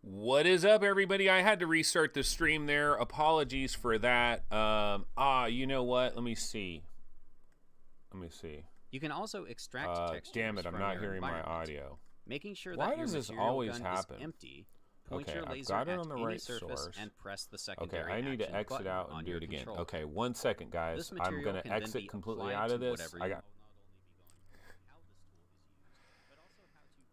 What is up, everybody? I had to restart the stream there. Apologies for that. You know what? Let me see. You can also extract textures Damn it, I'm from not your hearing my environment. audio. Making sure Why that your does this material always gun happen? is empty, point Okay, your I've laser got it at on the any right surface source. and press the Okay, secondary I need to action exit button out on and do your it again. control. Okay, 1 second, guys. This I'm material going to can then exit be completely applied out of to this. whatever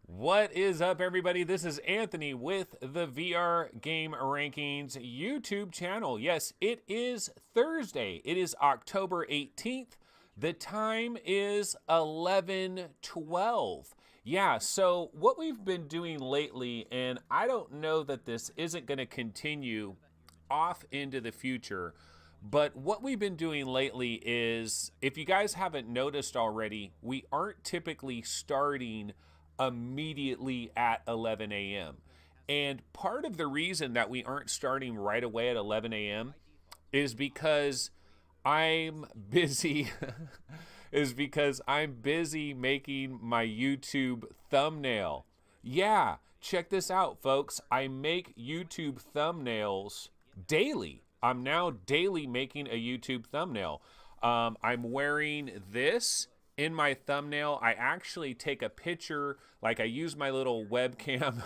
What is up, everybody? This is Anthony with the VR Game Rankings YouTube channel. Yes, it is Thursday. It is October 18th. The time is 11:12. Yeah, so what we've been doing lately, and I don't know that this isn't going to continue off into the future, but what we've been doing lately is, if you guys haven't noticed already, we aren't typically starting immediately at 11 a.m. And part of the reason that we aren't starting right away at 11 a.m. is because I'm busy making my YouTube thumbnail. Yeah, check this out, folks. I make YouTube thumbnails daily. I'm now daily making a YouTube thumbnail. I'm wearing this in my thumbnail. I actually take a picture, like I use my little webcam.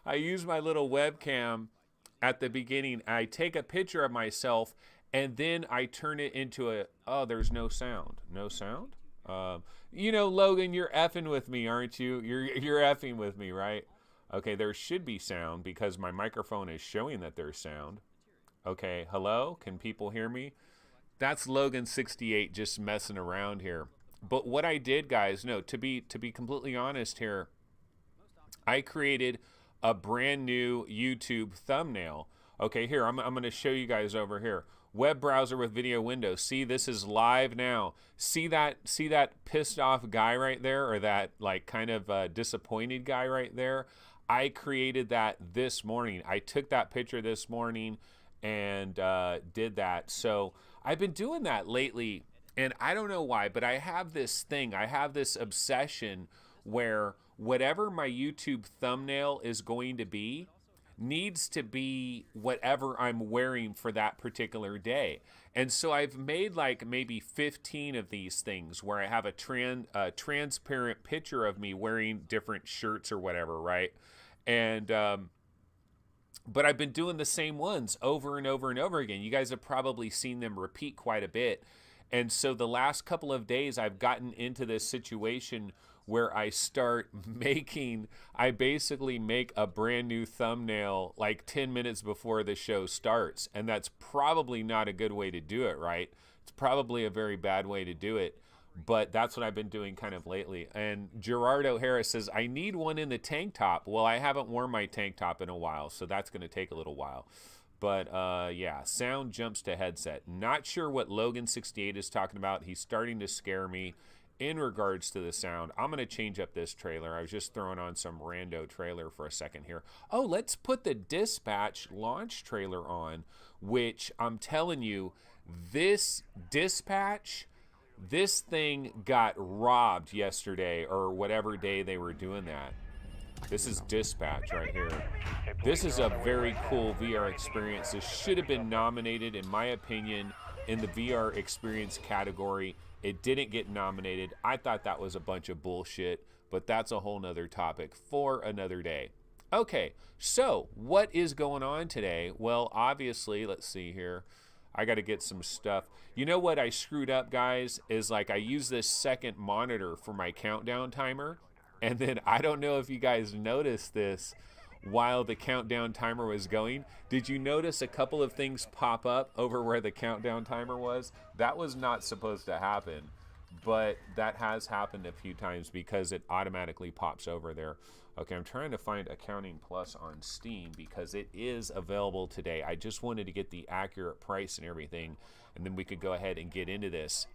I use my little webcam at the beginning. I take a picture of myself and then I turn it into a, oh, there's no sound. No sound? Logan, you're effing with me, aren't you? You're effing with me, right? Okay, there should be sound because my microphone is showing that there's sound. Okay, hello? Can people hear me? That's Logan68 just messing around here. But what I did, guys, no, to be completely honest here, I created a brand new YouTube thumbnail. Okay, here, I'm going to show you guys over here. Web browser with video window. See, this is live now. See that pissed off guy right there, or that like kind of disappointed guy right there? I created that this morning. I took that picture this morning and did that. So I've been doing that lately, and I don't know why, but I have this thing. I have this obsession where whatever my YouTube thumbnail is going to be needs to be whatever I'm wearing for that particular day. And so I've made like maybe 15 of these things where I have a transparent picture of me wearing different shirts or whatever, right? And but I've been doing the same ones over and over and over again. You guys have probably seen them repeat quite a bit. And so the last couple of days I've gotten into this situation where I basically make a brand new thumbnail like 10 minutes before the show starts. And that's probably not a good way to do it, right? It's probably a very bad way to do it. But that's what I've been doing kind of lately. And Gerardo Harris says, I need one in the tank top. Well, I haven't worn my tank top in a while, so that's going to take a little while. But yeah, sound jumps to headset. Not sure what Logan68 is talking about. He's starting to scare me in regards to the sound. I'm going to change up this trailer. I was just throwing on some rando trailer for a second here. Oh, let's put the Dispatch launch trailer on, which I'm telling you, this Dispatch, this thing got robbed yesterday or whatever day they were doing that. This is Dispatch right here. This is a very cool VR experience. This should have been nominated, in my opinion, in the VR experience category. It didn't get nominated. I thought that was a bunch of bullshit, but that's a whole nother topic for another day. Okay, so what is going on today? Well, obviously, let's see here. I got to get some stuff. You know what I screwed up, guys, is like I use this second monitor for my countdown timer. And then I don't know if you guys noticed this while the countdown timer was going. Did you notice a couple of things pop up over where the countdown timer was? That was not supposed to happen, but that has happened a few times because it automatically pops over there. Okay, I'm trying to find Accounting Plus on Steam because it is available today. I just wanted to get the accurate price and everything, and then we could go ahead and get into this.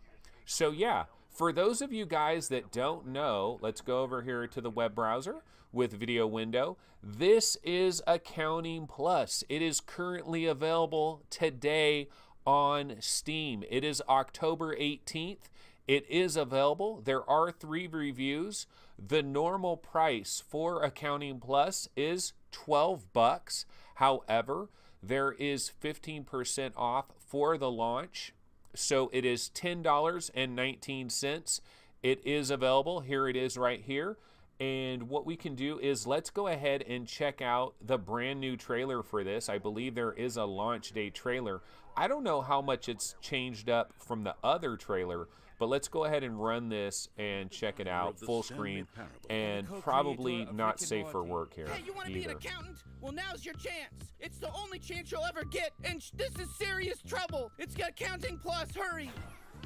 So yeah, for those of you guys that don't know, let's go over here to the web browser with video window. This is Accounting Plus. It is currently available today on Steam. It is October 18th. It is available. There are 3 reviews. The normal price for Accounting Plus is $12. However, there is 15% off for the launch. So it is $10.19. It is available. Here it is right here. And what we can do is let's go ahead and check out the brand new trailer for this. I believe there is a launch day trailer. I don't know how much it's changed up from the other trailer, but let's go ahead and run this and check it out full screen, and probably not safe for work here Hey, you want to be an accountant? Well, now's your chance. It's the only chance you'll ever get, and this is serious trouble. It's got Accounting Plus. Hurry!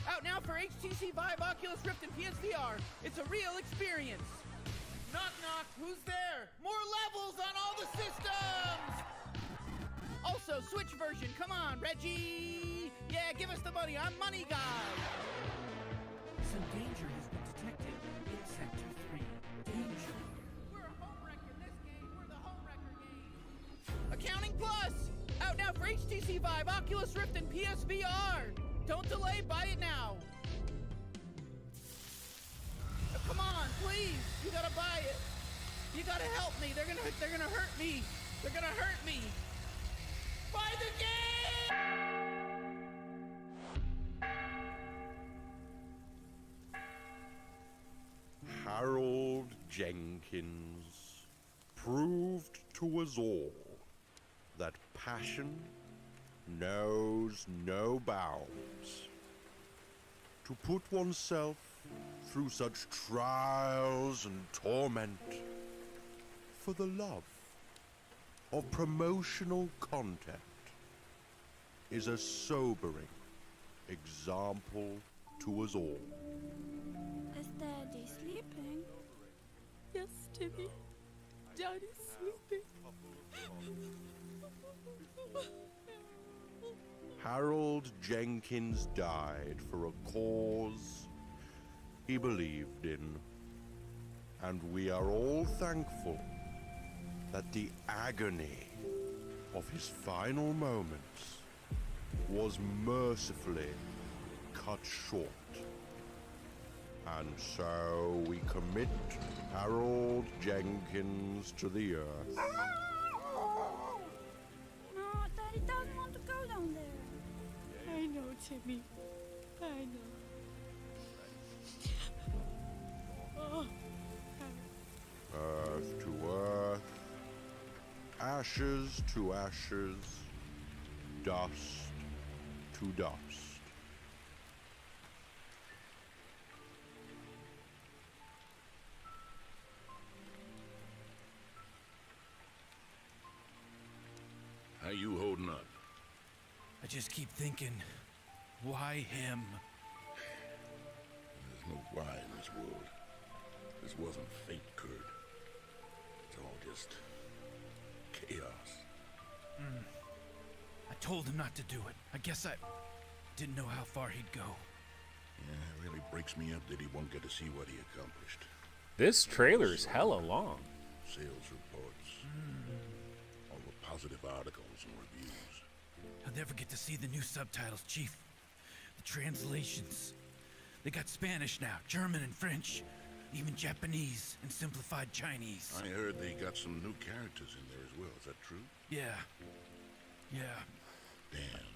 Out now for HTC Vive, Oculus Rift, and PSVR. It's a real experience. Knock, knock. Who's there? More levels on all the systems! Also, Switch version. Come on, Reggie! Yeah, give us the money. I'm Money Guy. Some danger has been detected in Sector 3. Danger. We're a home wrecker in this game. We're the home wrecker game. Accounting Plus! Out now for HTC Vive, Oculus Rift, and PSVR. Don't delay. Buy it now. Come on, please. You gotta buy it. You gotta help me. They're gonna hurt me. They're gonna hurt me. Buy the game! Harold Jenkins proved to us all that passion knows no bounds. To put oneself through such trials and torment for the love of promotional content is a sobering example to us all. Is Daddy sleeping? Yes, Timmy. Daddy's sleeping. Harold Jenkins died for a cause he believed in, and we are all thankful that the agony of his final moments was mercifully cut short. And so we commit Harold Jenkins to the earth. No, Daddy doesn't want to go down there. I know, Timmy. I know. Oh. Earth to earth, ashes to ashes, dust to dust. How you holding up? I just keep thinking, why him? There's no why in this world. This wasn't fate, Kurt. It's all just chaos. I told him not to do it. I guess I didn't know how far he'd go. Yeah, it really breaks me up that he won't get to see what he accomplished. This trailer's hella long. Sales reports, all the positive articles and reviews. I'll never get to see the new subtitles, Chief. The translations. They got Spanish now, German and French, even Japanese and simplified Chinese. I heard they got some new characters in there as well. Is that true? Yeah. Damn.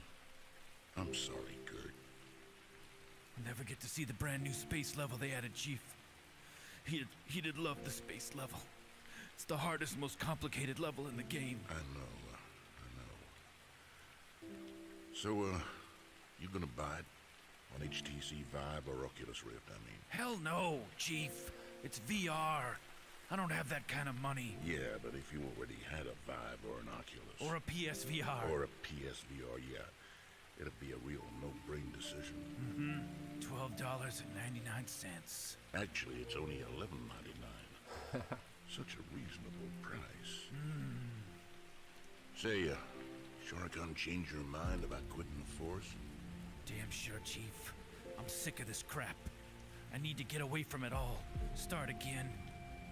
I'm sorry, Kurt. I'll never get to see the brand new space level they added, Chief. He'd love the space level. It's the hardest, most complicated level in the game. I know. So, you gonna buy it? On HTC Vive or Oculus Rift, I mean. Hell no, Chief. It's VR. I don't have that kind of money. Yeah, but if you already had a Vive or an Oculus. Or a PSVR. Or a PSVR, yeah. It'd be a real no-brain decision. $12.99. Actually, it's only $11.99. Such a reasonable price. Say, sure I can't change your mind about quitting the force? Damn sure, Chief. I'm sick of this crap. I need to get away from it all. Start again.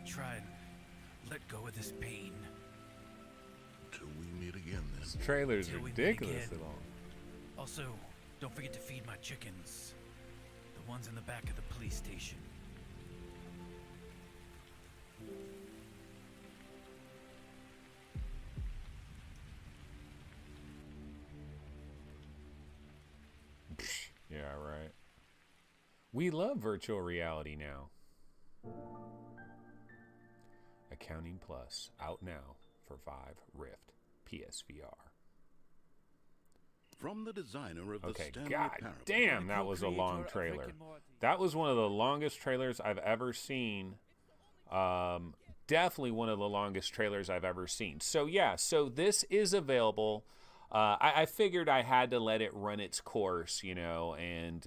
Try and let go of this pain. Until we meet again, then. This trailer's Till we meet ridiculously again. long. Also, don't forget to feed my chickens. The ones in the back of the police station. Yeah, right. We love virtual reality now. Accounting Plus, out now for Vive Rift PSVR. From the designer of the Okay, Stanley god Parable. damn, that was a long trailer. That was one of the longest trailers I've ever seen. Definitely one of the longest trailers I've ever seen. So yeah, so this is available. I figured I had to let it run its course, you know, and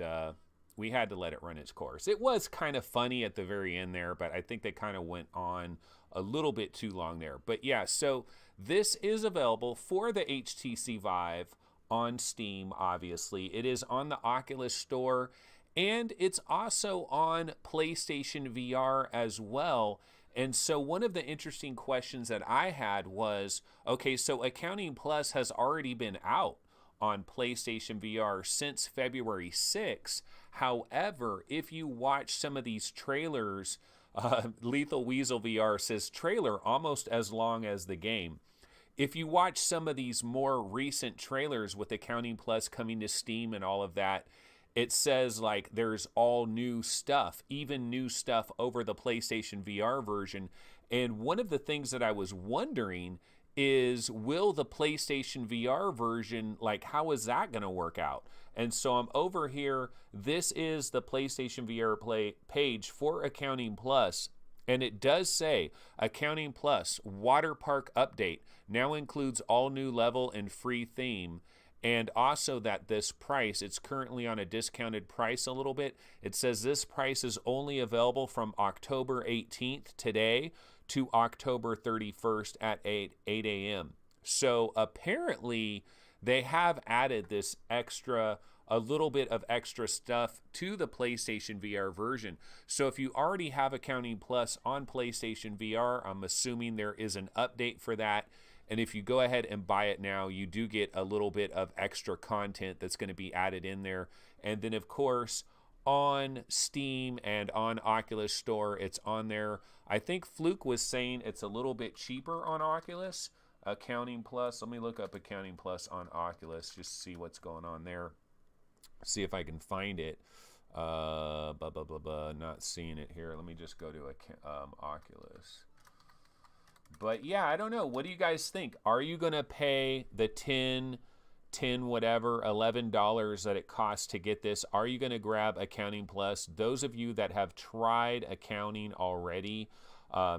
we had to let it run its course. It was kind of funny at the very end there, but I think they kind of went on a little bit too long there. But yeah, so this is available for the HTC Vive on Steam, obviously. It is on the Oculus Store, and it's also on PlayStation VR as well. And so one of the interesting questions that I had was, okay, so Accounting Plus has already been out on PlayStation VR since February 6th. However, if you watch some of these trailers, Lethal Weasel VR says trailer almost as long as the game. If you watch some of these more recent trailers with Accounting Plus coming to Steam and all of that, it says like there's all new stuff, even new stuff over the PlayStation VR version. And one of the things that I was wondering is, will the PlayStation VR version, like how is that going to work out? And so I'm over here. This is the PlayStation VR page for Accounting Plus. And it does say Accounting Plus Water Park Update now includes all new level and free theme. And also that this price, it's currently on a discounted price a little bit. It says this price is only available from October 18th today to October 31st at 8 a.m. So apparently they have added this extra, a little bit of extra stuff to the PlayStation VR version. So if you already have Accounting Plus on PlayStation VR, I'm assuming there is an update for that. And if you go ahead and buy it now, you do get a little bit of extra content that's going to be added in there. And then, of course, on Steam and on Oculus Store, it's on there. I think Fluke was saying it's a little bit cheaper on Oculus. Accounting Plus, let me look up Accounting Plus on Oculus, just see what's going on there. See if I can find it. Not seeing it here. Let me just go to Oculus. But yeah, I don't know. What do you guys think? Are you going to pay the $11 that it costs to get this? Are you going to grab Accounting Plus? Those of you that have tried accounting already,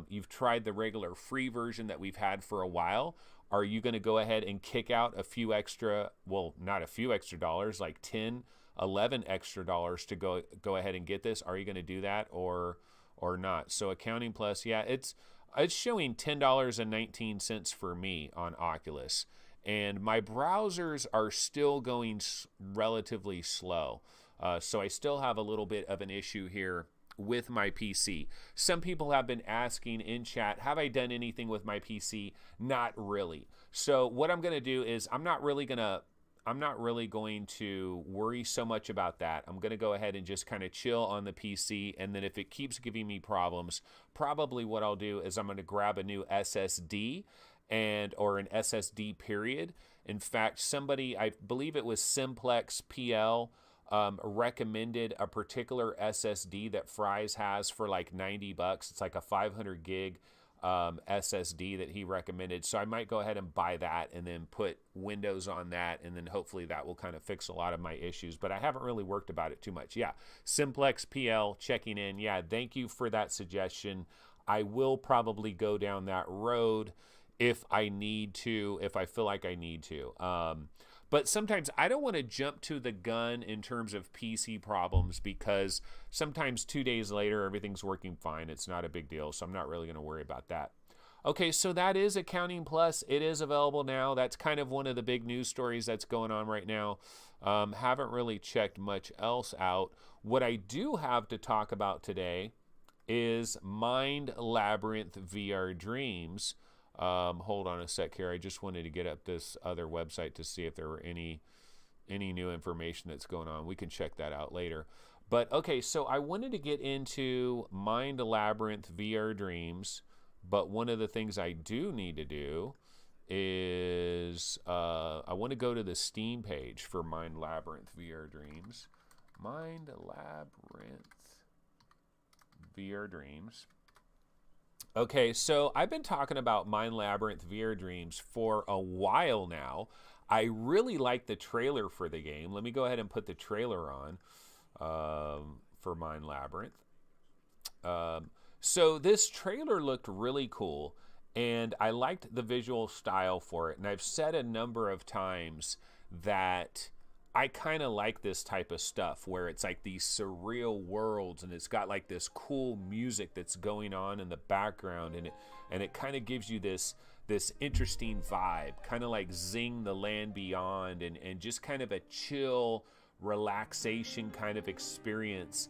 you've tried the regular free version that we've had for a while. Are you going to go ahead and kick out a few extra, well, not a few extra dollars, like 10, 11 extra dollars to go ahead and get this? Are you going to do that or not? So Accounting Plus, yeah, it's showing $10.19 for me on Oculus. And my browsers are still going relatively slow. So I still have a little bit of an issue here with my PC. Some people have been asking in chat, have I done anything with my PC? Not really. So what I'm going to do is I'm not really going to worry so much about that. I'm going to go ahead and just kind of chill on the PC. And then if it keeps giving me problems, probably what I'll do is I'm going to grab a new SSD or an SSD period. In fact, somebody, I believe it was Simplex PL, recommended a particular SSD that Fry's has for like $90. It's like a 500 gig SSD that he recommended. So I might go ahead and buy that and then put Windows on that, and then hopefully that will kind of fix a lot of my issues. But I haven't really worked about it too much. Yeah, Simplex PL checking in. Yeah, thank you for that suggestion. I will probably go down that road if I need to, if I feel like I need to. But sometimes I don't want to jump to the gun in terms of PC problems, because sometimes 2 days later, everything's working fine. It's not a big deal, so I'm not really going to worry about that. Okay, so that is Accounting Plus. It is available now. That's kind of one of the big news stories that's going on right now. Haven't really checked much else out. What I do have to talk about today is Labyrinth VR Dreams. Hold on a sec here. I just wanted to get up this other website to see if there were any new information that's going on. We can check that out later. But okay, so I wanted to get into Labyrinth VR Dreams. But one of the things I do need to do is I want to go to the Steam page for Mind Labyrinth VR Dreams. Mind Labyrinth VR Dreams. Okay, so I've been talking about Mind Labyrinth VR Dreams for a while now. I really like the trailer for the game. Let me go ahead and put the trailer on for Mind Labyrinth. So this trailer looked really cool, and I liked the visual style for it. And I've said a number of times that I kind of like this type of stuff where it's like these surreal worlds, and it's got like this cool music that's going on in the background, and it kind of gives you this interesting vibe, kind of like Zing the Land Beyond, and just kind of a chill relaxation kind of experience.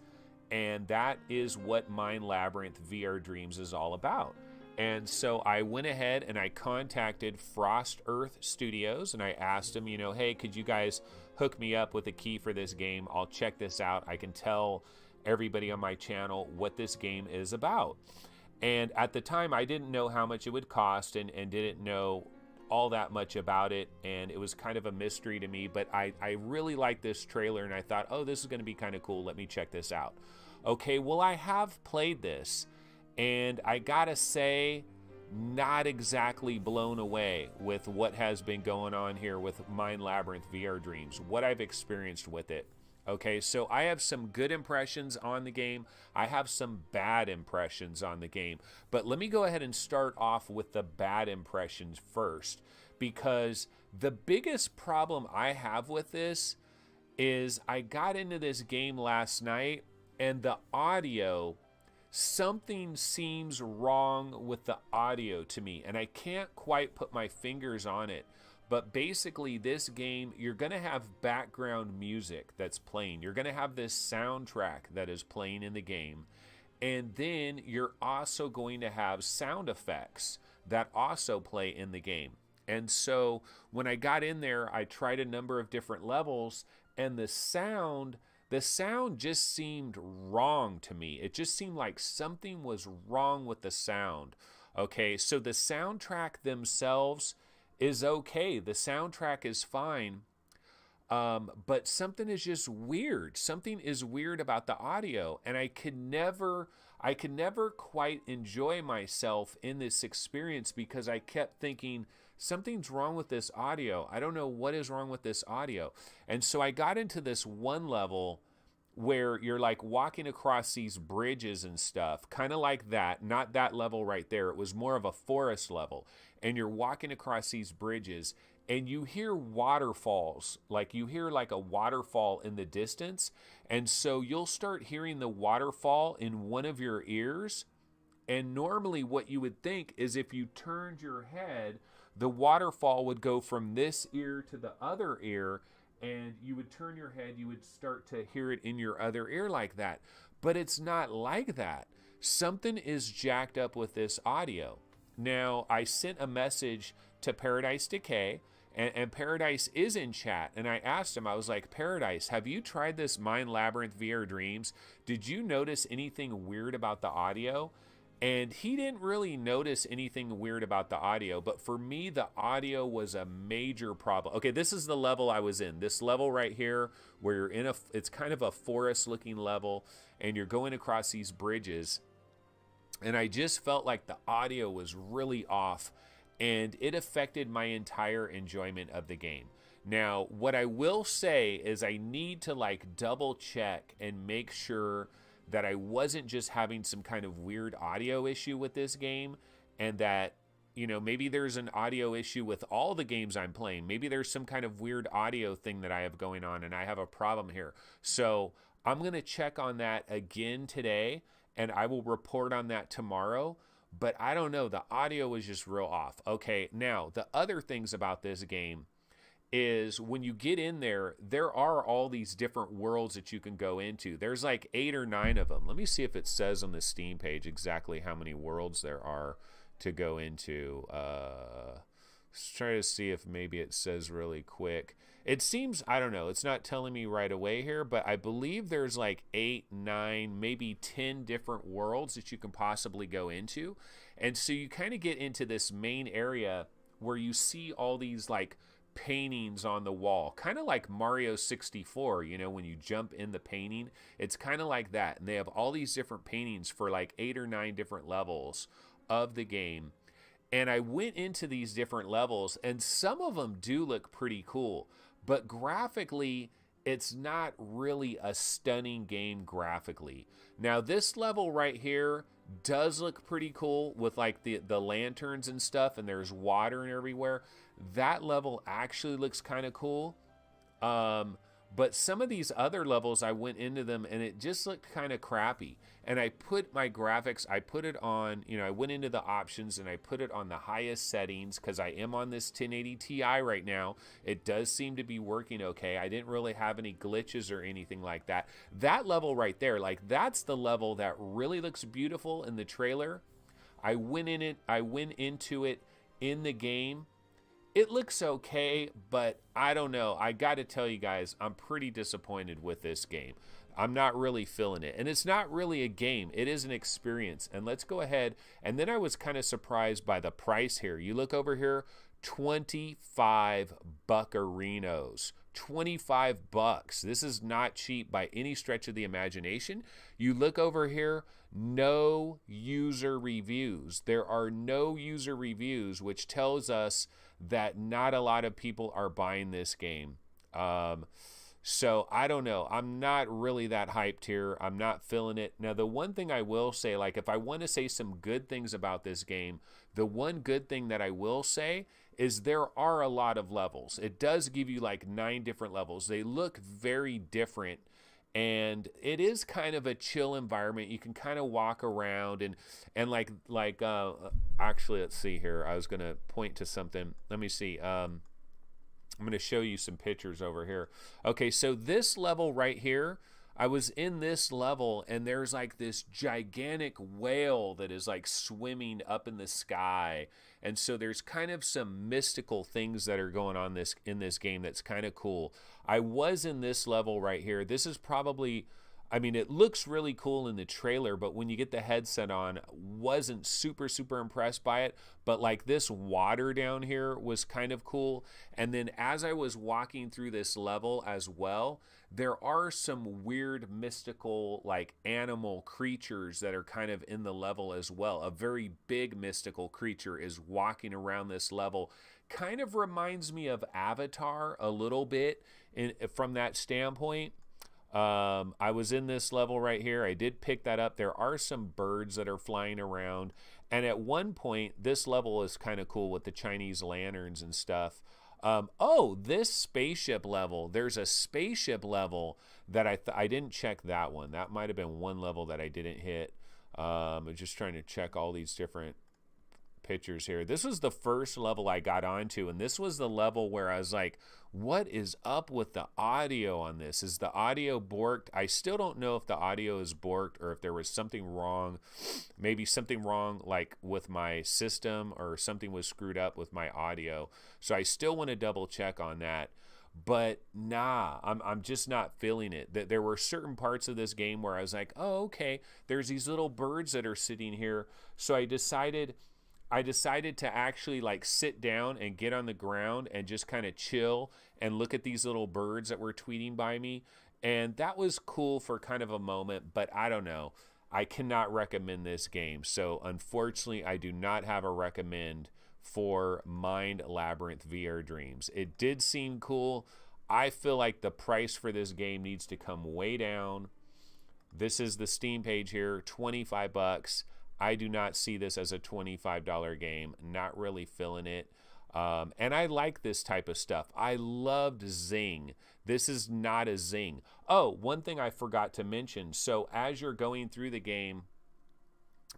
And that is what Mind Labyrinth VR Dreams is all about. And so I went ahead and I contacted Frost Earth Studios, and I asked them, you know, hey, could you guys hook me up with a key for this game? I'll check this out. I can tell everybody on my channel what this game is about. And at the time, I didn't know how much it would cost, and didn't know all that much about it, and it was kind of a mystery to me. But I really liked this trailer, and I thought, oh, this is going to be kind of cool. Let me check this out. Okay, well, I have played this, and I gotta say, not exactly blown away with what has been going on here with Mind Labyrinth VR Dreams, what I've experienced with it. Okay, so I have some good impressions on the game. I have some bad impressions on the game. But let me go ahead and start off with the bad impressions first, because the biggest problem I have with this is I got into this game last night, and the audio, something seems wrong with the audio to me, and I can't quite put my fingers on it. But basically, this game, you're going to have background music that's playing. You're going to have this soundtrack that is playing in the game. And then you're also going to have sound effects that also play in the game. And so when I got in there, I tried a number of different levels, and the sound just seemed wrong to me. It just seemed like something was wrong with the sound. Okay, so the soundtrack themselves is okay. The soundtrack is fine. But something is just weird. Something is weird about the audio, and I could never quite enjoy myself in this experience, because I kept thinking, something's wrong with this audio. I don't know what is wrong with this audio. And so I got into this one level where you're like walking across these bridges and stuff, kind of like that, not that level right there. It was more of a forest level, and you're walking across these bridges, and you hear waterfalls, like you hear like a waterfall in the distance. And so you'll start hearing the waterfall in one of your ears. And normally what you would think is if you turned your head, the waterfall would go from this ear to the other ear, and you would turn your head, you would start to hear it in your other ear like that. But it's not like that. Something is jacked up with this audio. Now, I sent a message to Paradise Decay, and Paradise is in chat, and I asked him, I was like, Paradise, have you tried this Mind Labyrinth VR Dreams? Did you notice anything weird about the audio? And he didn't really notice anything weird about the audio, but for me, the audio was a major problem. Okay, this is the level I was in. This level right here, where you're in it's kind of a forest-looking level, and you're going across these bridges, and I just felt like the audio was really off, and it affected my entire enjoyment of the game. Now, what I will say is I need to like double check and make sure that I wasn't just having some kind of weird audio issue with this game, and that, you know, maybe there's an audio issue with all the games I'm playing. Maybe there's some kind of weird audio thing that I have going on, and I have a problem here. So I'm going to check on that again today, and I will report on that tomorrow. But I don't know, the audio was just real off. Okay, now, the other things about this game is when you get in there, there are all these different worlds that you can go into. There's like 8 or 9 of them. Let me see if it says on the Steam page exactly how many worlds there are to go into. Let's try to see if maybe it says really quick. It seems, I don't know, it's not telling me right away here, but I believe there's like 8, 9, maybe 10 different worlds that you can possibly go into. And so you kind of get into this main area where you see all these like paintings on the wall, kind of like Mario 64, you know, when you jump in the painting, it's kind of like that. And they have all these different paintings for like 8 or 9 different levels of the game. And I went into these different levels, and some of them do look pretty cool, but graphically, it's not really a stunning game graphically. Now, this level right here does look pretty cool with like the lanterns and stuff, and there's water and everywhere. That level actually looks kind of cool. But some of these other levels, I went into them and it just looked kind of crappy. And I put my graphics, I put it on, you know, I went into the options and I put it on the highest settings because I am on this 1080 Ti right now. It does seem to be working okay. I didn't really have any glitches or anything like that. That level right there, like that's the level that really looks beautiful in the trailer. I went into it in the game. It looks okay, but I don't know. I got to tell you guys, I'm pretty disappointed with this game. I'm not really feeling it. And it's not really a game. It is an experience. And let's go ahead. And then I was kind of surprised by the price here. You look over here, 25 buccarinos. 25 bucks. This is not cheap by any stretch of the imagination. You look over here, no user reviews. There are no user reviews, which tells us that not a lot of people are buying this game. So I don't know. I'm not really that hyped here. I'm not feeling it. Now, the one thing I will say, like if I want to say some good things about this game, the one good thing that I will say is there are a lot of levels. It does give you like 9 different levels. They look very different. And it is kind of a chill environment. You can kind of walk around and actually, let's see here. I was going to point to something. Let me see. I'm going to show you some pictures over here. Okay, so this level right here, I was in this level and there's like this gigantic whale that is like swimming up in the sky. And so there's kind of some mystical things that are going on in this game that's kind of cool. I was in this level right here. This is probably, I mean, it looks really cool in the trailer, but when you get the headset on, wasn't super impressed by it. But like this water down here was kind of cool. And then as I was walking through this level as well, there are some weird mystical like animal creatures that are kind of in the level as well. A very big mystical creature is walking around this level. Kind of reminds me of Avatar a little bit from that standpoint. I was in this level right here. I did pick that up. There are some birds that are flying around. And at one point, this level is kind of cool with the Chinese lanterns and stuff. This spaceship level. There's a spaceship level that I didn't check that one. That might have been one level that I didn't hit. I'm just trying to check all these different pictures here. This was the first level I got onto, and this was the level where I was like, what is up with the audio on this? Is the audio borked? I still don't know if the audio is borked or if there was something wrong. Maybe something wrong like with my system or something was screwed up with my audio. So I still want to double check on that. But nah, I'm just not feeling it. There were certain parts of this game where I was like, oh, okay, there's these little birds that are sitting here. So I decided to actually like sit down and get on the ground and just kind of chill and look at these little birds that were tweeting by me. And that was cool for kind of a moment, but I don't know. I cannot recommend this game. So unfortunately, I do not have a recommend for Mind Labyrinth VR Dreams. It did seem cool. I feel like the price for this game needs to come way down. This is the Steam page here, 25 bucks. I do not see this as a $25 game. Not really feeling it. And I like this type of stuff. I loved Zing. This is not a Zing. Oh, one thing I forgot to mention. So as you're going through the game,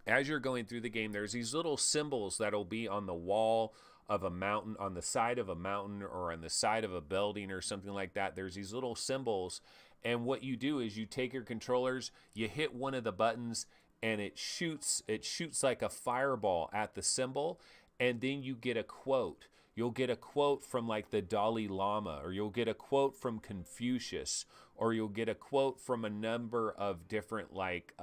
there's these little symbols that'll be on the wall of a mountain, on the side of a mountain, or on the side of a building or something like that. There's these little symbols. And what you do is you take your controllers, you hit one of the buttons, and it shoots like a fireball at the symbol, and then you get a quote. You'll get a quote from like the Dalai Lama, or you'll get a quote from Confucius, or you'll get a quote from a number of different like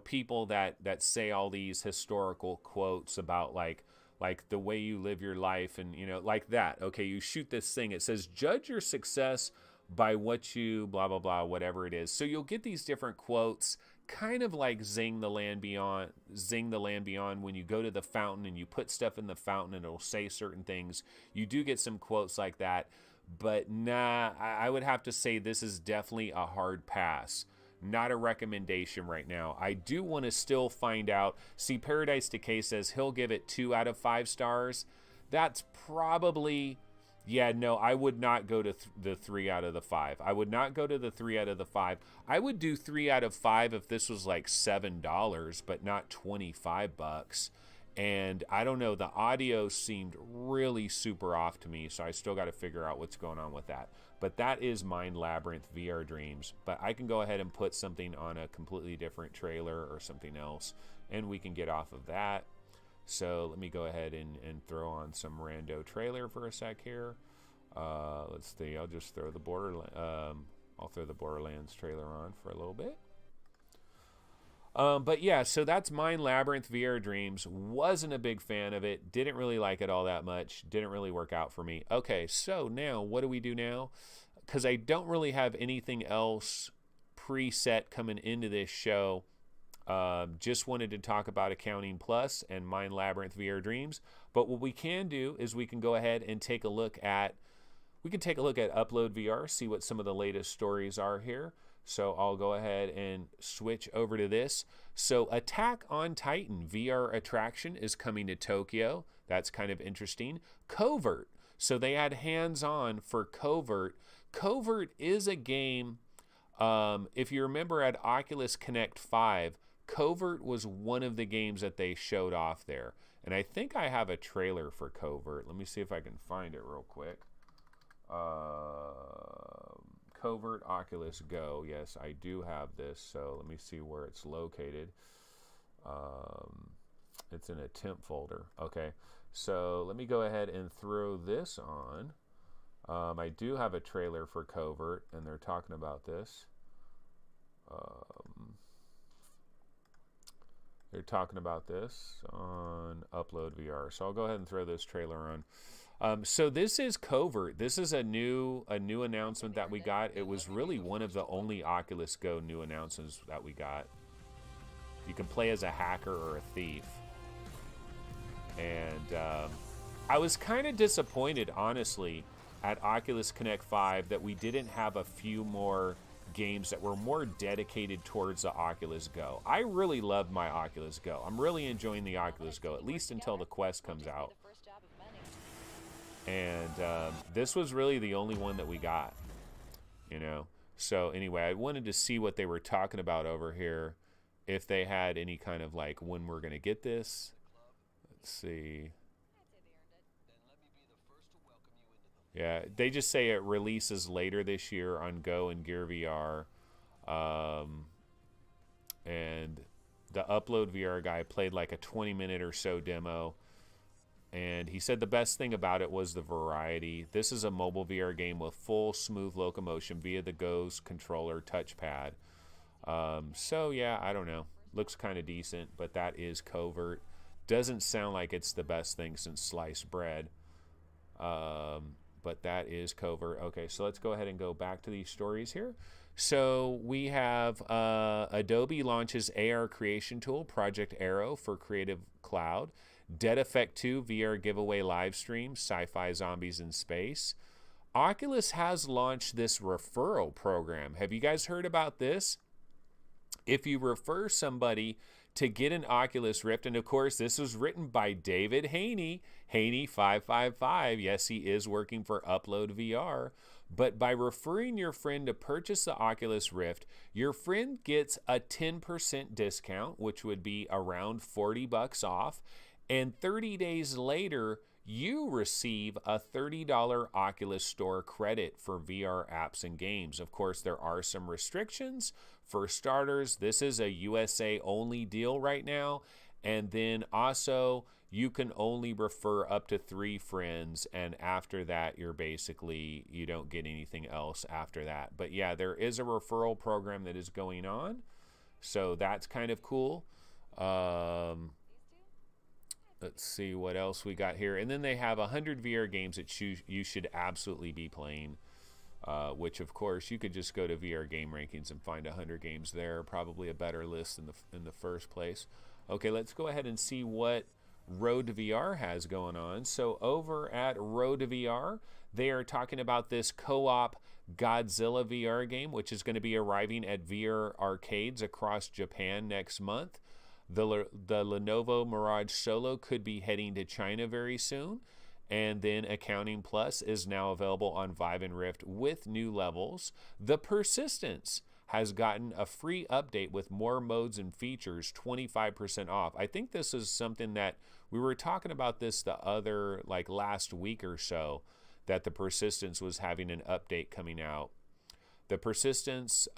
people that say all these historical quotes about like the way you live your life and, like that. Okay, you shoot this thing. It says, judge your success by what you blah, blah, blah, whatever it is. So you'll get these different quotes, kind of like Zing the Land Beyond when you go to the fountain and you put stuff in the fountain and it'll say certain things. You do get some quotes like that. But nah, I would have to say this is definitely a hard pass. Not a recommendation right now. I do want to still find out. See, Paradise Decay says he'll give it 2 out of 5 stars. That's probably, yeah, no, I would not go to the 3 out of the 5. I would not go to the 3 out of the 5. I would do 3 out of 5 if this was like $7, but not $25. And I don't know, the audio seemed really super off to me, so I still got to figure out what's going on with that. But that is Mind Labyrinth VR Dreams. But I can go ahead and put something on a completely different trailer or something else, and we can get off of that. So let me go ahead and throw on some rando trailer for a sec here. Let's see, I'll just throw the Borderlands trailer on for a little bit. But yeah, so that's Mind Labyrinth VR Dreams. Wasn't a big fan of it. Didn't really like it all that much. Didn't really work out for me. Okay, so now what do we do now? Because I don't really have anything else preset coming into this show. Just wanted to talk about Accounting Plus and Mind Labyrinth VR Dreams. But what we can do is we can go ahead and take a look at Upload VR, see what some of the latest stories are here. So I'll go ahead and switch over to this. So Attack on Titan VR attraction is coming to Tokyo. That's kind of interesting. Covert. So they had hands-on for Covert. Covert is a game, if you remember at Oculus Connect 5, Covert was one of the games that they showed off there. And I think I have a trailer for Covert. Let me see if I can find it real quick. Covert Oculus Go. Yes, I do have this. So let me see where it's located. It's in a temp folder. Okay, so let me go ahead and throw this on. I do have a trailer for Covert, and they're talking about this. They're talking about this on Upload VR. So I'll go ahead and throw this trailer on. So this is Covert. This is a new announcement that we got. It was really one of the only Oculus Go new announcements that we got. You can play as a hacker or a thief. And I was kind of disappointed, honestly, at Oculus Connect 5 that we didn't have a few more games that were more dedicated towards the Oculus Go. I really loved my Oculus Go. I'm really enjoying the Oculus Go, at least until the Quest comes out. And this was really the only one that we got, So anyway, I wanted to see what they were talking about over here, if they had any kind of like when we're going to get this. Let's see. Yeah, they just say it releases later this year on Go and Gear VR. And the Upload VR guy played like a 20-minute or so demo. And he said the best thing about it was the variety. This is a mobile VR game with full smooth locomotion via the Go's controller touchpad. So yeah, I don't know. Looks kind of decent, but that is Covert. Doesn't sound like it's the best thing since sliced bread. But that is Covert. Okay, so let's go ahead and go back to these stories here. So we have Adobe launches AR creation tool, Project Arrow, for Creative Cloud. Dead Effect 2 VR giveaway live stream, sci-fi zombies in space. Oculus has launched this referral program. Have you guys heard about this? If you refer somebody to get an Oculus Rift, and of course this was written by David Haney, Haney555. Yes, he is working for Upload VR. But by referring your friend to purchase the Oculus Rift, your friend gets a 10% discount, which would be around $40 off. And 30 days later, you receive a $30 Oculus Store credit for VR apps and games. Of course, there are some restrictions. For starters, this is a USA only deal right now. And then also, you can only refer up to 3 friends. And after that, you don't get anything else after that. But yeah, there is a referral program that is going on. So that's kind of cool. Let's see what else we got here. And then they have 100 VR games that you should absolutely be playing, which, of course, you could just go to VR Game Rankings and find 100 games there. Probably a better list in the first place. Okay, let's go ahead and see what Road to VR has going on. So over at Road to VR, they are talking about this co-op Godzilla VR game, which is going to be arriving at VR arcades across Japan next month. The Lenovo Mirage Solo could be heading to China very soon. And then Accounting Plus is now available on Vive and Rift with new levels. The Persistence has gotten a free update with more modes and features, 25% off. I think this is something that we were talking about this the other, like last week or so, that the Persistence was having an update coming out. The Persistence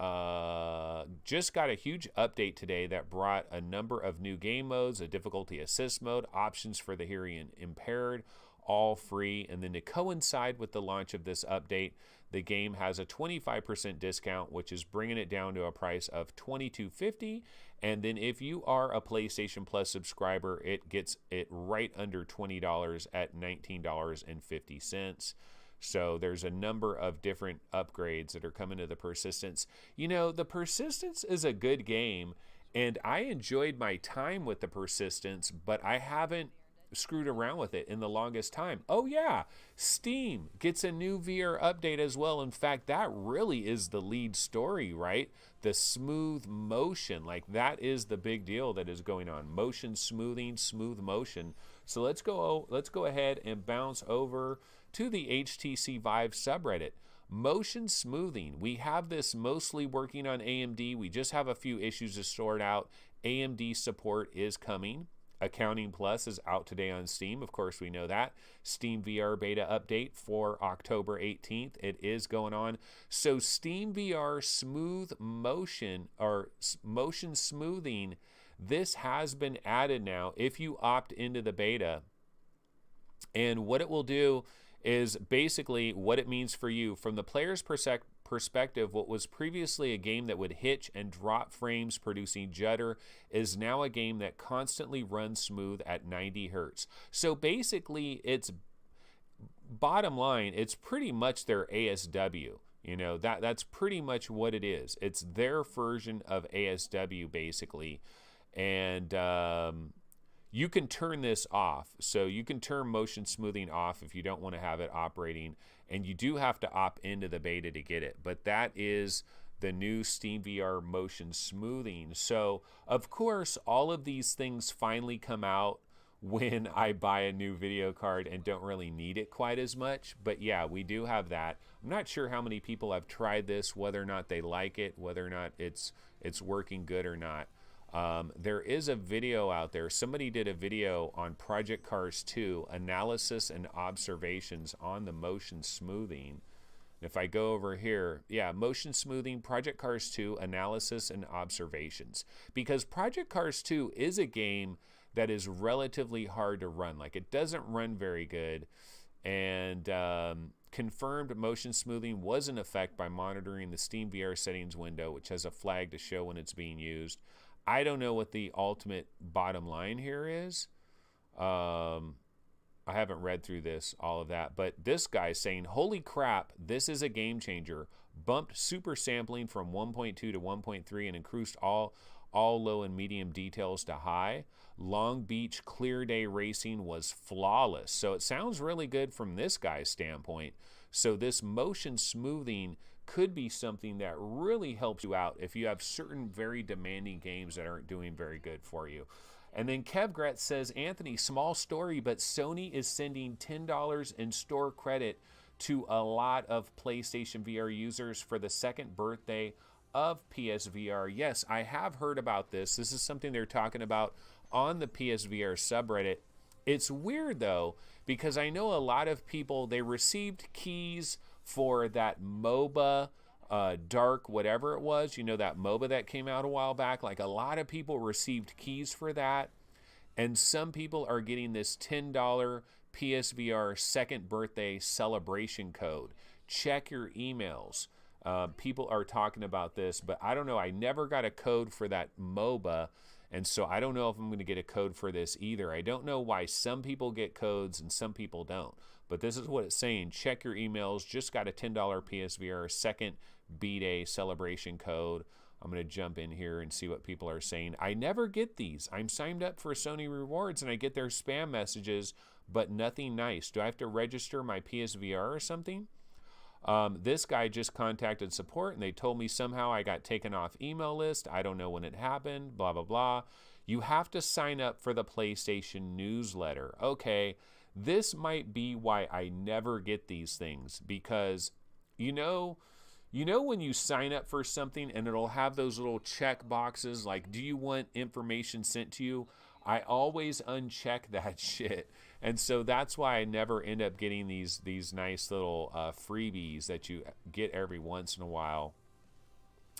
just got a huge update today that brought a number of new game modes, a difficulty assist mode, options for the hearing impaired, all free. And then to coincide with the launch of this update, the game has a 25% discount, which is bringing it down to a price of $22.50. And then if you are a PlayStation Plus subscriber, it gets it right under $20 at $19.50. So there's a number of different upgrades that are coming to the Persistence. You know, the Persistence is a good game, and I enjoyed my time with the Persistence, but I haven't screwed around with it in the longest time. Oh yeah, Steam gets a new VR update as well. In fact, that really is the lead story, right? The smooth motion, like that is the big deal that is going on. Motion smoothing, smooth motion. So let's go ahead and bounce over to the HTC Vive subreddit. Motion smoothing. We have this mostly working on AMD. We just have a few issues to sort out. AMD support is coming. Accounting Plus is out today on Steam. Of course, we know that. Steam VR beta update for October 18th. It is going on. So Steam VR smooth motion or motion smoothing, this has been added now if you opt into the beta. And what it will do is basically what it means for you from the player's perspective. What was previously a game that would hitch and drop frames producing judder is now a game that constantly runs smooth at 90 hertz. So basically, it's bottom line, it's pretty much their ASW. You know, that's pretty much what it is. It's their version of ASW basically. And you can turn this off. So you can turn motion smoothing off if you don't want to have it operating. And you do have to opt into the beta to get it. But that is the new Steam VR motion smoothing. So, of course, all of these things finally come out when I buy a new video card and don't really need it quite as much. But yeah, we do have that. I'm not sure how many people have tried this, whether or not they like it, whether or not it's working good or not. There is a video out there. Somebody did a video on Project Cars 2, analysis and observations on the motion smoothing. If I go over here, yeah, motion smoothing, Project Cars 2, analysis and observations. Because Project Cars 2 is a game that is relatively hard to run. Like, it doesn't run very good. And confirmed motion smoothing was in effect by monitoring the Steam VR settings window, which has a flag to show when it's being used. I don't know what the ultimate bottom line here is. I haven't read through this, all of that. But this guy's saying, holy crap, this is a game changer. Bumped super sampling from 1.2 to 1.3 and increased all low and medium details to high. Long Beach clear day racing was flawless. So it sounds really good from this guy's standpoint. So this motion smoothing could be something that really helps you out if you have certain very demanding games that aren't doing very good for you. And then Kevgret says, Anthony, small story, but Sony is sending $10 in store credit to a lot of PlayStation VR users for the second birthday of PSVR. Yes, I have heard about this. This is something they're talking about on the PSVR subreddit. It's weird, though, because I know a lot of people, they received keys for that MOBA, Dark, whatever it was, you know, that MOBA that came out a while back. Like, a lot of people received keys for that. And some people are getting this $10 PSVR second birthday celebration code. Check your emails. People are talking about this, but I don't know. I never got a code for that MOBA, and so I don't know if I'm going to get a code for this either. I don't know why some people get codes and some people don't, but this is what it's saying. Check your emails. Just got a $10 PSVR second B-Day celebration code. I'm going to jump in here and see what people are saying. I never get these. I'm signed up for Sony Rewards, and I get their spam messages, but nothing nice. Do I have to register my PSVR or something? This guy just contacted support and they told me somehow I got taken off email list. I don't know when it happened, blah, blah, blah. You have to sign up for the PlayStation newsletter. Okay, this might be why I never get these things, because you know when you sign up for something and it'll have those little check boxes like, do you want information sent to you? I always uncheck that shit. And so that's why I never end up getting these nice little freebies that you get every once in a while.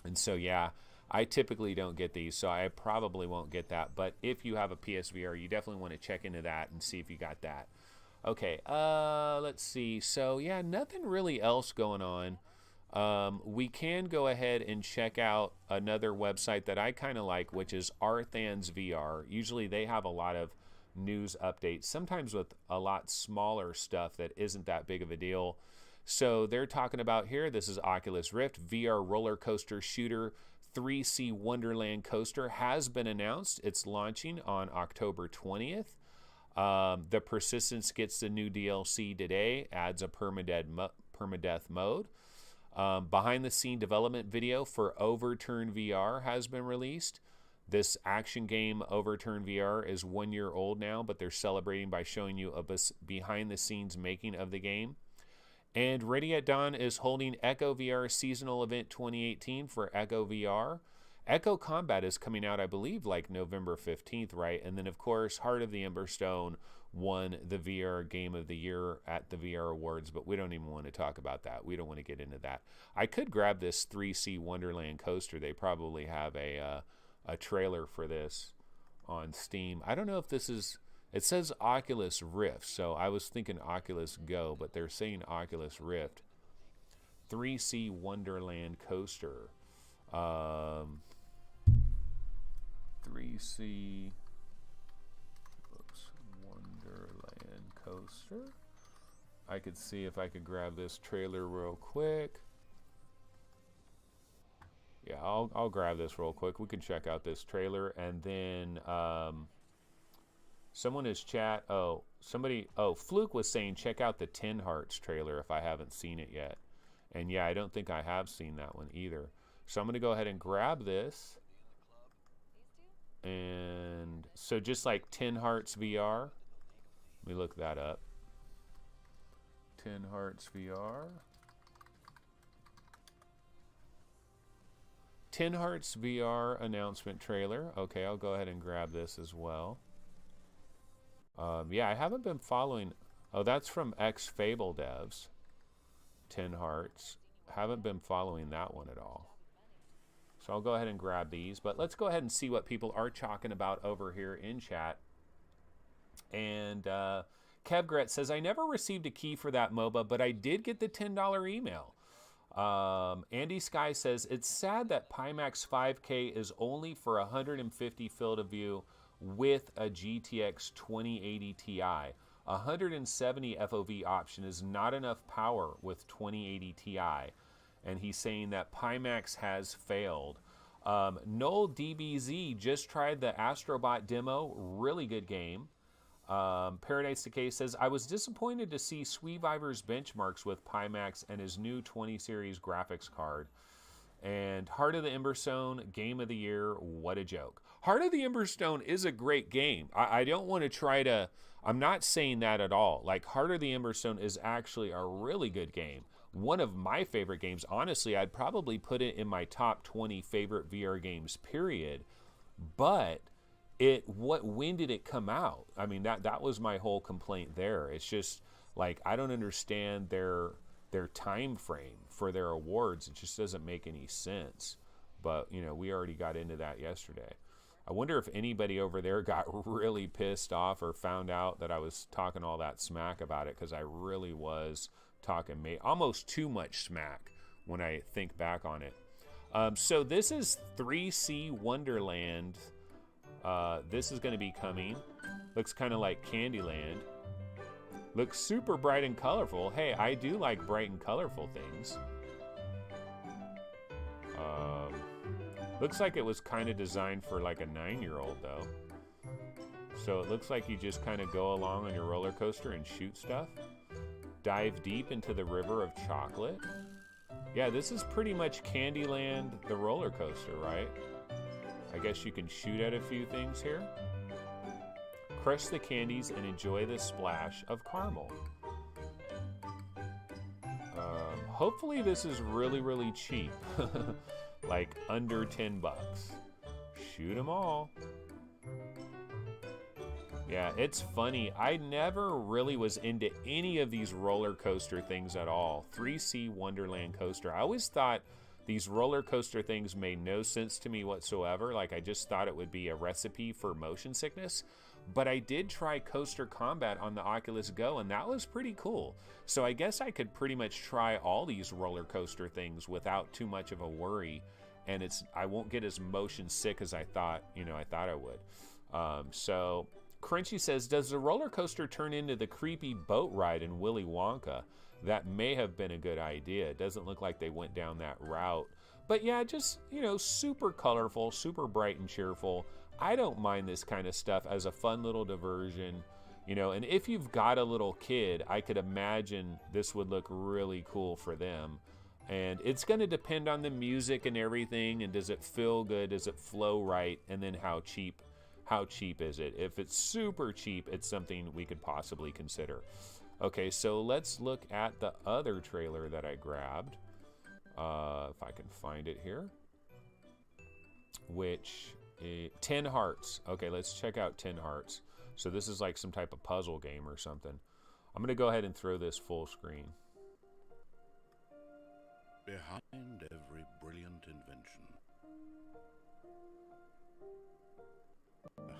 And so, yeah, I typically don't get these, so I probably won't get that. But if you have a PSVR, you definitely want to check into that and see if you got that. Okay, let's see. So, yeah, nothing really else going on. We can go ahead and check out another website that I kind of like, which is Arthans VR. Usually they have a lot of news updates, sometimes with a lot smaller stuff that isn't that big of a deal. So they're talking about here, this is Oculus Rift VR roller coaster shooter 3C Wonderland coaster has been announced. It's launching on October 20th. The Persistence gets the new DLC today, adds a permadeath mode. Behind the scene development video for Overturn VR has been released. This action game, Overturn VR, is 1 year old now, but they're celebrating by showing you a behind-the-scenes making of the game. And Ready at Dawn is holding Echo VR Seasonal Event 2018 for Echo VR. Echo Combat is coming out, I believe, like November 15th, right? And then, of course, Heart of the Emberstone won the VR Game of the Year at the VR Awards, but we don't even want to talk about that. We don't want to get into that. I could grab this 3C Wonderland coaster. They probably have a trailer for this on Steam. I don't know if this is, it says Oculus Rift, so I was thinking Oculus Go, but they're saying Oculus Rift. 3C Wonderland coaster. 3C Wonderland coaster. I could see if I could grab this trailer real quick. Yeah, I'll grab this real quick. We can check out this trailer, and then someone is chat. Oh, somebody. Oh, Fluke was saying check out the 10 Hearts trailer if I haven't seen it yet. And yeah, I don't think I have seen that one either. So I'm gonna go ahead and grab this. And so just like 10 Hearts VR. Let me look that up. 10 Hearts VR. 10 Hearts VR announcement trailer. Okay, I'll go ahead and grab this as well. Yeah, I haven't been following. Oh, that's from X-Fable devs. 10 Hearts. Haven't been following that one at all. So I'll go ahead and grab these. But let's go ahead and see what people are talking about over here in chat. And Kevgret says, I never received a key for that MOBA, but I did get the $10 email. Andy Sky says, it's sad that Pimax 5K is only for 150 field of view with a GTX 2080 Ti. 170 FOV option is not enough power with 2080 Ti. And he's saying that Pimax has failed. Noel DBZ just tried the Astrobot demo. Really good game. Paradise Decay says, I was disappointed to see Sweeviver's benchmarks with Pimax and his new 20 series graphics card. And Heart of the Emberstone, Game of the Year, what a joke. Heart of the Emberstone is a great game. I don't want to try to, I'm not saying that at all. Like, Heart of the Emberstone is actually a really good game. One of my favorite games. Honestly, I'd probably put it in my top 20 favorite VR games, period. But when did it come out? I mean, that was my whole complaint there. It's just like, I don't understand their time frame for their awards. It just doesn't make any sense. But, you know, we already got into that yesterday. I wonder if anybody over there got really pissed off or found out that I was talking all that smack about it, because I really was talking almost too much smack when I think back on it. So this is 3C Wonderland. This is going to be coming. Looks kind of like Candyland. Looks super bright and colorful. Hey, I do like bright and colorful things. Looks like it was kind of designed for like a 9-year-old though. So it looks like you just kind of go along on your roller coaster and shoot stuff. Dive deep into the river of chocolate. Yeah, this is pretty much Candyland, the roller coaster, right? I guess you can shoot at a few things here. Crush the candies and enjoy the splash of caramel. Hopefully this is really, really cheap. Like under 10 bucks. Shoot them all. Yeah, it's funny. I never really was into any of these roller coaster things at all. 3C Wonderland Coaster. I always thought these roller coaster things made no sense to me whatsoever. Like, I just thought it would be a recipe for motion sickness. But I did try Coaster Combat on the Oculus Go, and that was pretty cool. So I guess I could pretty much try all these roller coaster things without too much of a worry. And I won't get as motion sick as I thought I would. So Crunchy says, does the roller coaster turn into the creepy boat ride in Willy Wonka? That may have been a good idea. It doesn't look like they went down that route. But yeah, just, super colorful, super bright and cheerful. I don't mind this kind of stuff as a fun little diversion, and if you've got a little kid, I could imagine this would look really cool for them. And it's going to depend on the music and everything, and does it feel good, does it flow right, and then how cheap is it? If it's super cheap, it's something we could possibly consider. Okay, so let's look at the other trailer that I grabbed, if I can find it here, which 10 Hearts. Okay, let's check out 10 Hearts. So this is like some type of puzzle game or something. I'm going to go ahead and throw this full screen. Behind every brilliant invention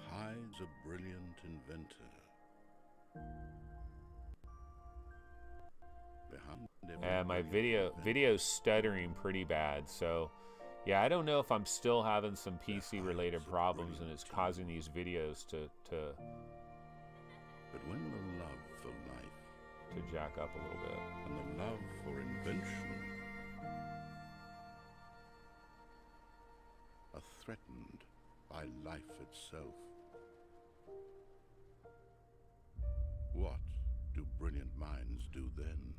hides a brilliant inventor. And my video's stuttering pretty bad, so yeah, I don't know if I'm still having some PC related problems and it's causing these videos to But when the love for life jack up a little bit. and the love for invention are threatened by life itself, what do brilliant minds do then?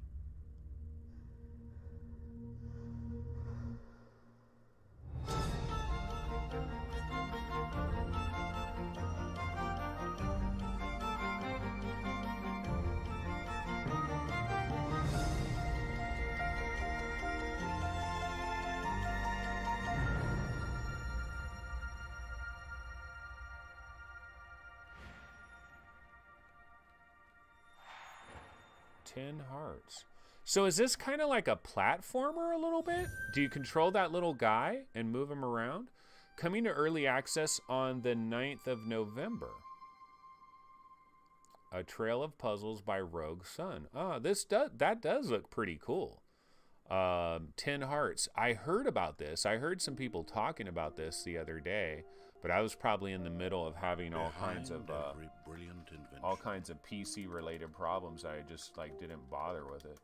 Ten Hearts. So is this kind of like a platformer a little bit? Do you control that little guy and move him around? Coming to early access on the 9th of November. A Trail of Puzzles by Rogue Sun. Oh, that does look pretty cool. 10 Hearts. I heard about this. I heard some people talking about this the other day, but I was probably in the middle of having all kinds of PC related problems. I just didn't bother with it.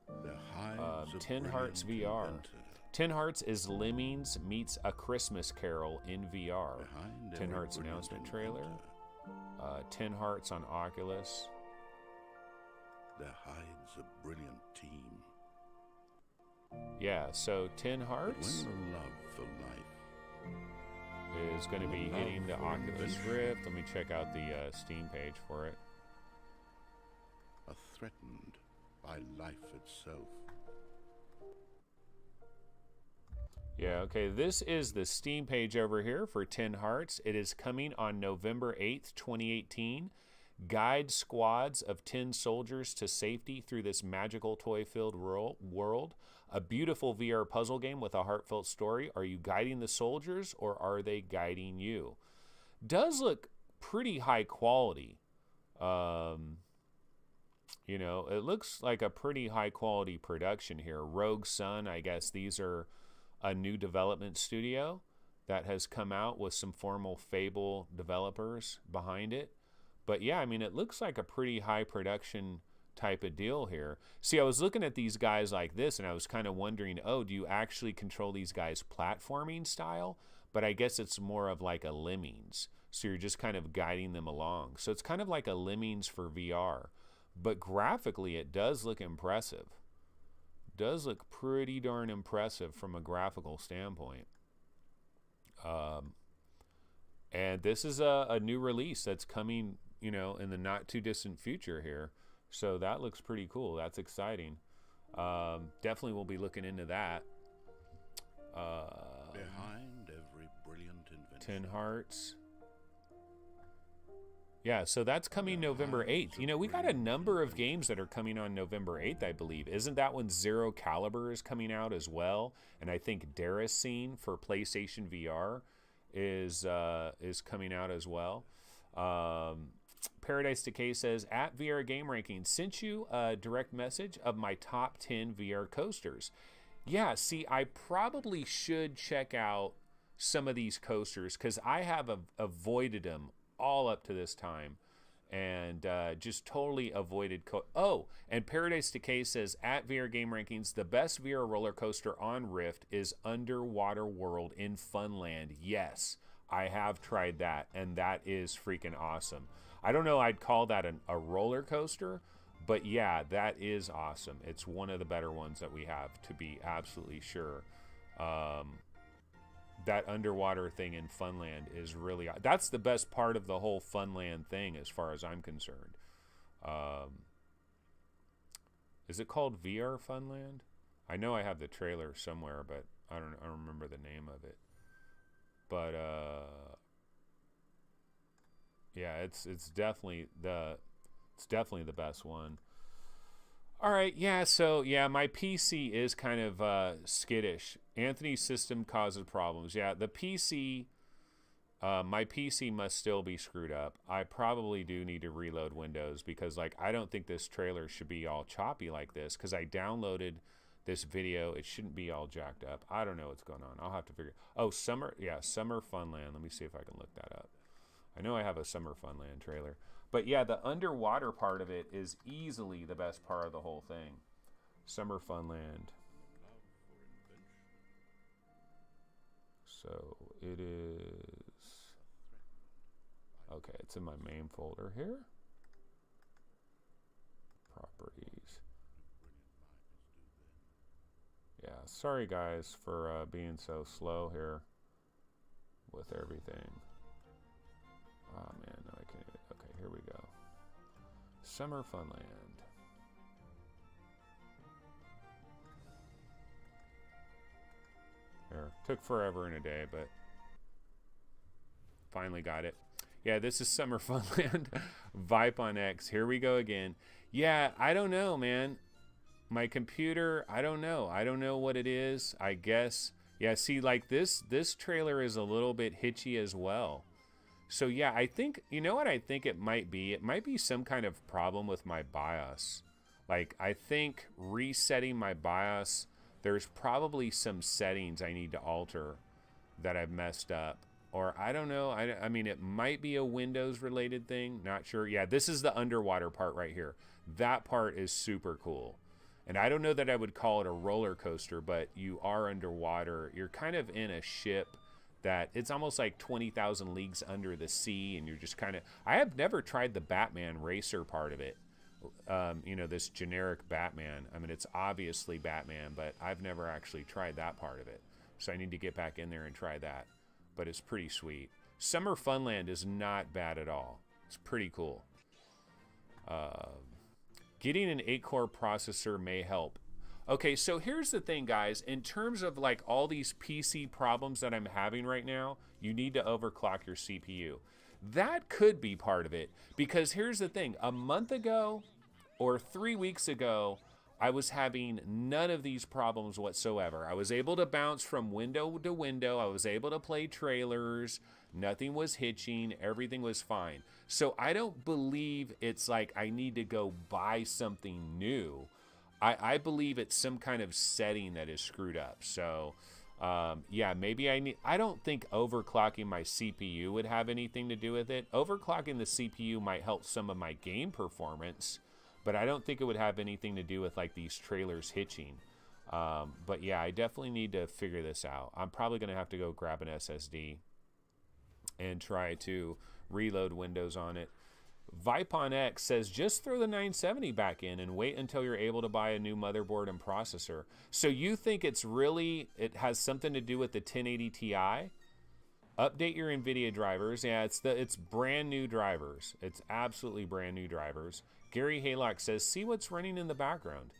10 Hearts VR. 10 Hearts is Lemmings meets A Christmas Carol in VR. 10 Hearts announcement trailer. 10 Hearts on Oculus. There hides a brilliant team. Yeah, so 10 Hearts When the love for life is going to be hitting the Oculus Rift. Let me check out the Steam page for it. are threatened by life itself. Yeah, okay, this is the Steam page over here for 10 Hearts. It is coming on November 8th, 2018. Guide squads of 10 soldiers to safety through this magical toy-filled world. A beautiful VR puzzle game with a heartfelt story. Are you guiding the soldiers or are they guiding you? Does look pretty high quality. You know, it looks like a pretty high quality production here. Rogue Sun, I guess these are a new development studio that has come out with some formal Fable developers behind it. But yeah, I mean, it looks like a pretty high production type of deal here. See, I was looking at these guys like this and I was kind of wondering, oh, do you actually control these guys platforming style? But I guess it's more of like a Lemmings. So you're just kind of guiding them along. So it's kind of like a Lemmings for VR. But graphically, it does look impressive. Does look pretty darn impressive from a graphical standpoint. And this is a new release that's coming, you know, in the not too distant future here. So that looks pretty cool. That's exciting. Definitely will be looking into that. Behind every brilliant invention. 10 Hearts. Yeah, so that's coming November 8th. You know, we got a number of games that are coming on November 8th, I believe. Isn't that when Zero Caliber is coming out as well? And I think Deracine for PlayStation VR is coming out as well. Paradise Decay says, at VR Game Rankings, sent you a direct message of my top 10 VR coasters. Yeah, see, I probably should check out some of these coasters because I have avoided them all up to this time and just totally avoided and Paradise Decay says, at VR Game Rankings, the best VR roller coaster on Rift is Underwater World in Funland. Yes, I have tried that and that is freaking awesome. I don't know, I'd call that a roller coaster, but yeah, that is awesome. It's one of the better ones that we have, to be absolutely sure. That underwater thing in Funland is really, that's the best part of the whole Funland thing as far as I'm concerned. Is it called VR Funland? I know I have the trailer somewhere, but I don't remember the name of it. But yeah, it's definitely the best one. All right, yeah, so yeah, my PC is kind of skittish. Anthony's system causes problems. Yeah, the PC, my PC must still be screwed up. I probably do need to reload Windows because, like, I don't think this trailer should be all choppy like this because I downloaded this video. It shouldn't be all jacked up. I don't know what's going on. I'll have to figure. Oh, Summer Funland. Let me see if I can look that up. I know I have a Summer Funland trailer. But yeah, the underwater part of it is easily the best part of the whole thing. Summer Funland. So it is... Okay, it's in my main folder here. Properties. Yeah, sorry guys for being so slow here with everything. Oh man, no, I can't. Okay, here we go. Summer Funland. There, took forever and a day, but finally got it. Yeah, this is Summer Funland. Vipe on X. Here we go again. Yeah, I don't know, man. My computer, I don't know. I don't know what it is. I guess. Yeah, see, like this trailer is a little bit hitchy as well. So yeah, I think, you know what I think it might be? It might be some kind of problem with my BIOS. Like, I think resetting my BIOS, there's probably some settings I need to alter that I've messed up. Or I don't know. I mean, it might be a Windows related thing. Not sure. Yeah, this is the underwater part right here. That part is super cool. And I don't know that I would call it a roller coaster, but you are underwater. You're kind of in a ship that it's almost like 20,000 leagues under the sea, and you're just kind of... I have never tried the Batman racer part of it. You know, this generic Batman. I mean, it's obviously Batman, but I've never actually tried that part of it. So I need to get back in there and try that. But it's pretty sweet. Summer Funland is not bad at all. It's pretty cool. Getting an 8-core processor may help. Okay, so here's the thing, guys. In terms of like all these PC problems that I'm having right now, you need to overclock your CPU. That could be part of it. Because here's the thing. A month ago or 3 weeks ago, I was having none of these problems whatsoever. I was able to bounce from window to window. I was able to play trailers. Nothing was hitching. Everything was fine. So I don't believe it's like I need to go buy something new. I believe it's some kind of setting that is screwed up. So yeah, maybe I don't think overclocking my CPU would have anything to do with it. Overclocking the CPU might help some of my game performance, but I don't think it would have anything to do with like these trailers hitching. But yeah, I definitely need to figure this out. I'm probably going to have to go grab an SSD and try to reload Windows on it. Vipon X says, just throw the 970 back in and wait until you're able to buy a new motherboard and processor. So you think it has something to do with the 1080 Ti? Update your NVIDIA drivers. Yeah, it's brand new drivers. It's absolutely brand new drivers. Gary Haylock says, see what's running in the background.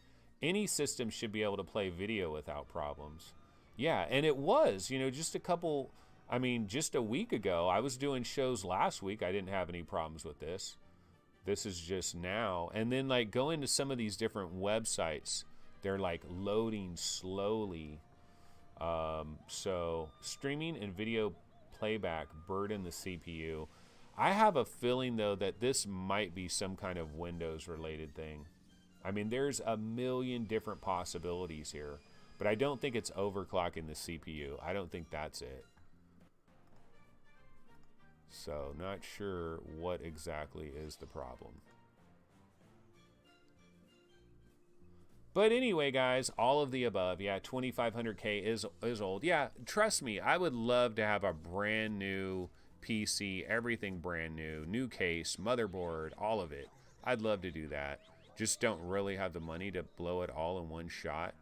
Any system should be able to play video without problems. Yeah, and it was, just a week ago. I was doing shows last week. I didn't have any problems with this. This is just now. And then like go into some of these different websites. They're like loading slowly. So streaming and video playback burden the CPU. I have a feeling though that this might be some kind of Windows related thing. I mean, there's a million different possibilities here, but I don't think it's overclocking the CPU. I don't think that's it. So, not sure what exactly is the problem. But anyway, guys, all of the above. Yeah, 2500K is old. Yeah, trust me, I would love to have a brand new PC, everything brand new, new case, motherboard, all of it. I'd love to do that. Just don't really have the money to blow it all in one shot.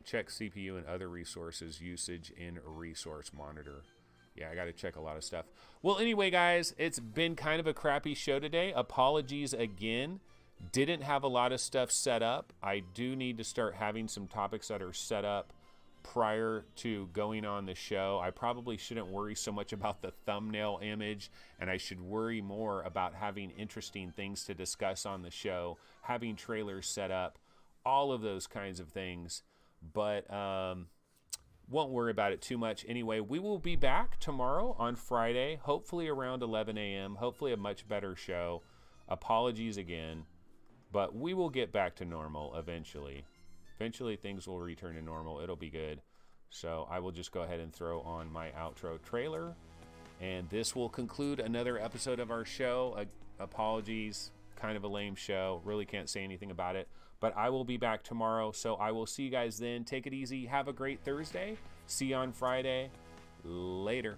Check CPU and other resources usage in resource monitor. Yeah, I got to check a lot of stuff. Well, anyway, guys, it's been kind of a crappy show today. Apologies again. Didn't have a lot of stuff set up. I do need to start having some topics that are set up prior to going on the show. I probably shouldn't worry so much about the thumbnail image, and I should worry more about having interesting things to discuss on the show, having trailers set up, all of those kinds of things. But won't worry about it too much. Anyway, we will be back tomorrow on Friday, hopefully around 11 a.m., hopefully a much better show. Apologies again, but we will get back to normal eventually. Eventually things will return to normal. It'll be good. So I will just go ahead and throw on my outro trailer, and this will conclude another episode of our show. Apologies, kind of a lame show. Really can't say anything about it. But I will be back tomorrow, so I will see you guys then. Take it easy. Have a great Thursday. See you on Friday. Later.